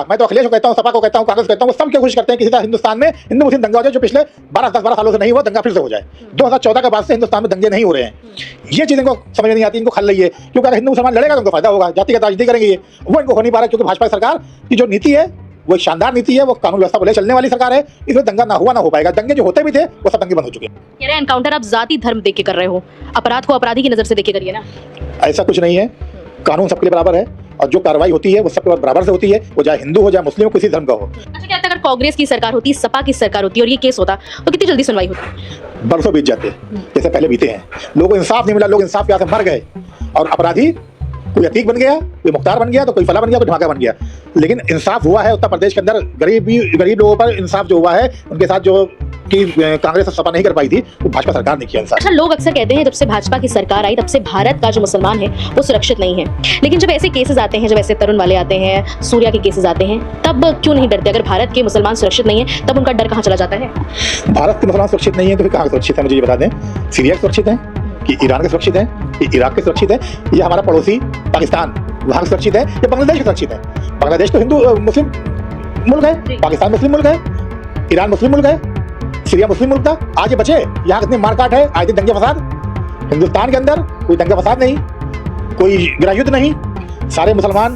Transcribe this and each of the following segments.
मैं तो अखिलेश को कहता हूँ, सपा को कहता हूँ, कांग्रेस कहता हूँ, सब क्या कोशिश करते हैं किसी तरह हिंदुस्तान में हिंदू मुस्लिम दंगा हो जाए, जो पिछले 10-12 सालों से नहीं हुआ, दंगा फिर से हो जाए। 2014 के बाद से हिंदुस्तान में दंगे नहीं हो रहे हैं। ये चीज़ इनको समझ नहीं आती, इनको खल रही है, क्योंकि अगर हिंदू मुसलमान लड़ेगा तो उनको फायदा होगा, जातिगत राजनीति करेंगे, ये वो इनको हो नहीं पा रहा, क्योंकि भाजपा सरकार की जो नीति है वो एक शानदार नीति है, वो कानून व्यवस्था को ले चलने वाली सरकार है, इसमें दंगा ना हो पाएगा। दंगे जो होते भी थे वो सब दंगे बंद हो चुके हैं। कह रहे हैं एनकाउंटर आप जाति धर्म देख के कर रहे हो, अपराध को अपराधी की नजर से देख के करिए ना। ऐसा कुछ नहीं है, कानून सबके लिए बराबर है और जो कार्रवाई होती है वो सबके बराबर से होती है, वो चाहे हिंदू हो, चाहे मुस्लिम हो, किसी धर्म का हो। अच्छा, क्या अगर कांग्रेस की सरकार होती, सपा की सरकार होती और ये केस होता तो कितनी जल्दी सुनवाई होती? बरसों बीत जाते जैसे पहले बीते हैं। लोगों को इंसाफ नहीं मिला, लोग इंसाफ के आगे मर गए और अपराधी कोई अतीक बन गया, कोई मुख्तार बन गया, तो कोई फला बन गया, कोई धमाका बन गया। लेकिन इंसाफ हुआ है उत्तर प्रदेश के अंदर, गरीब लोगों पर इंसाफ जो हुआ है, उनके साथ जो कि कांग्रेस और सपा नहीं कर पाई थी, वो भाजपा सरकार ने किया इंसाफ। अच्छा, लोग अक्सर कहते हैं जब से भाजपा की सरकार आई तब से भारत का जो मुसलमान है वो सुरक्षित नहीं है, लेकिन जब ऐसे केसेस आते हैं, जब ऐसे तरुण वाले आते हैं, सूर्या के केसेस आते हैं, तब क्यों नहीं डरते? अगर भारत के मुसलमान सुरक्षित नहीं है तब उनका डर कहाँ चला जाता है? भारत के मुसलमान सुरक्षित नहीं है तो फिर कहाँ सुरक्षित है? मुझे ये बता दें, सीरिया सुरक्षित है कि ईरान के सुरक्षित है कि इराक के सुरक्षित है, या हमारा पड़ोसी पाकिस्तान वहाँ के सुरक्षित है, या बांग्लादेश के सुरक्षित है? बांग्लादेश तो हिंदू मुस्लिम मुल्क है, पाकिस्तान मुस्लिम मुल्क है, ईरान मुस्लिम मुल्क है, सीरिया मुस्लिम मुल्क था, आज ये बचे। यहाँ कितनी मारकाट है, आए दिन दंगे फसाद। हिंदुस्तान के अंदर कोई दंगा फसाद नहीं, कोई गृहयुद्ध नहीं, सारे मुसलमान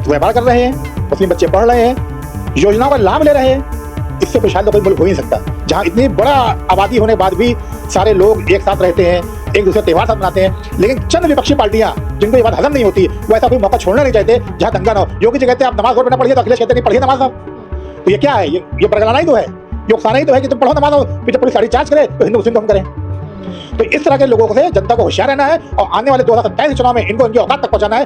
व्यापार कर रहे हैं, मुस्लिम बच्चे पढ़ रहे हैं, योजनाओं का लाभ ले रहे हैं। इससे खुशहाल तो कोई मुल्क हो ही नहीं सकता जहाँ इतनी बड़ा आबादी होने के बाद भी सारे लोग एक साथ रहते हैं, एक दूसरे त्यौहार साथ मनाते हैं। लेकिन चंद विपक्षी पार्टियां जिनको ये बात हजम नहीं होती, वो ऐसा कोई मौका छोड़ना नहीं चाहते जहाँ दंगा ना हो। योगी जी कहते हैं आप नमाज ना पढ़िए, तो अखिलेश कहते नहीं पढ़िए नमाज साहब। तो ये क्या है? ये बरगलाना ही तो है, ये उकसाना ही तो है कि तुम पढ़ो नमाज, फिर जब पुलिस साड़ी चार्ज करे तो हिंदू मुस्लिम को हम करें। तो इस तरह के लोगों से जनता को होशियार रहना है और आने वाले 2027 चुनाव में इनको इनकी औकात तक पहुंचाना है।